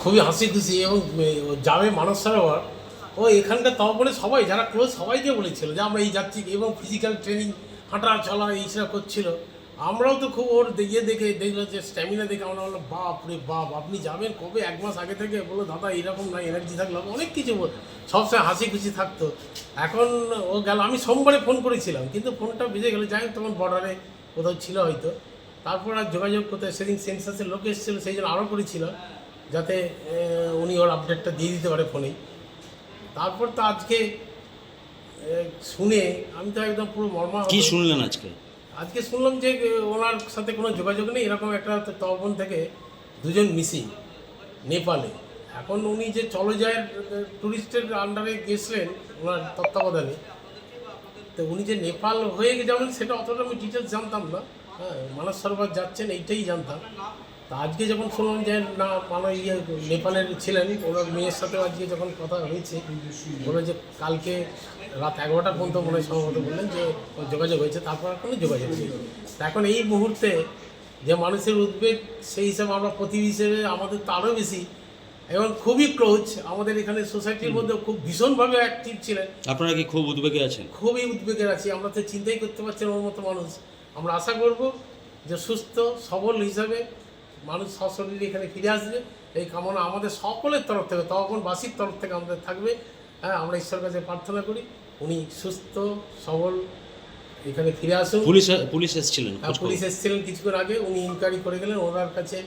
খুবই হাসি খুশি এবং যাবে মানস সরোবর ও এখানকার তহবিলে সবাই যারা ক্লোজ সবাইকে বলেছিল যে আমরা এই যাচ্ছি এবং ফিজিক্যাল ট্রেনিং হাঁটা চলা এইসব করছিল। আমরাও তো খুব ওর দেখে দেখলো যে স্ট্যামিনা দেখে আমরা বললাম বাপ রে বাপ আপনি যাবেন কবে, 1 মাস আগে থেকে বলো দাদা এইরকম না এনার্জি থাকলো অনেক কিছু সবসময় হাসি খুশি থাকতো। এখন ও গেল, আমি সোমবারে ফোন করেছিলাম কিন্তু ফোনটা বেজে গেলো, যাই হোক তখন বর্ডারে কোথাও ছিল হয়তো। তারপর আর যোগাযোগ করতে সেদিন সেন্সাসের লোক এসেছিলো সেই জন্য আরও করেছিল যাতে উনি ওর আপডেটটা দিয়ে দিতে পারে ফোনেই। তারপর তো আজকে শুনে আমি তো একদম পুরো মর্মা। কি শুনলেন আজকে? আজকে শুনলাম যে ওনার সাথে কোনো যোগাযোগ নেই, এরকম একটা তহবন থেকে 2 জন মিসিং নেপালে। এখন উনি যে চলে যায় ট্যুরিস্টের আন্ডারে গেছিলেন ওনার তত্ত্বাবধানে, তো উনি যে নেপাল হয়ে যাবেন সেটা অতটা আমি ডিটেলস জানতাম না। হ্যাঁ, মানস সরোবর যাচ্ছেন এইটাই জানতাম। তা আজকে যখন শুনলাম যে না নেপালের ছিলেন ওনার মেয়ের সাথে আজকে যখন কথা হয়েছে বলে যে কালকে রাত 11টা পর্যন্ত মনে হয় সম্ভবত বললেন যে যোগাযোগ হয়েছে, তারপর আর কোনো যোগাযোগ নেই। তা এখন এই মুহূর্তে যে মানুষের উদ্বেগ সেই হিসাবে আমরা প্রতিবেশী হিসেবে আমাদের তো আরও বেশি এবং খুবই ক্লোজ, আমাদের এখানে সোসাইটির মধ্যে খুব ভীষণভাবে অ্যাক্টিভ ছিলেন। আপনারা কি খুব উদ্বেগে আছেন? খুবই উদ্বেগের আছি, আমরা তো চিন্তাই করতে পারছি না ওর মতো মানুষ। আমরা আশা করব যে সুস্থ সবল হিসাবে মানুষ সশরীরে এখানে ফিরে আসবে, এই কামনা আমাদের সকলের তরফ থেকে তহবনবাসীর তরফ থেকে আমাদের থাকবে। হ্যাঁ, আমরা ঈশ্বরের কাছে প্রার্থনা করি উনি সুস্থ সবল এখানে ফিরে আসুন। পুলিশ এসেছিলেন? পুলিশ এসেছিলেন কিছুক্ষণ আগে, উনি ইনকোয়ারি করে গেলেন। ওনার কাছে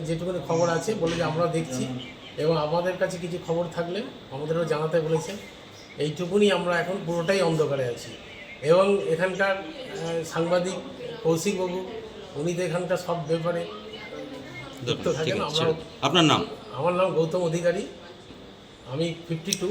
যেটুকুনি খবর আছে বলে যে আমরা দেখছি এবং আমাদের কাছে কিছু খবর থাকলে আমাদেরও জানাতে বলেছেন। এইটুকুনি আমরা এখন পুরোটাই অন্ধকারে আছি এবং এখানকার সাংবাদিক কৌশিকবাবু উনি তো এখানকার সব ব্যাপারে যুক্ত থাকেন। আমরা আপনার নাম? আমার নাম গৌতম অধিকারী, আমি 52।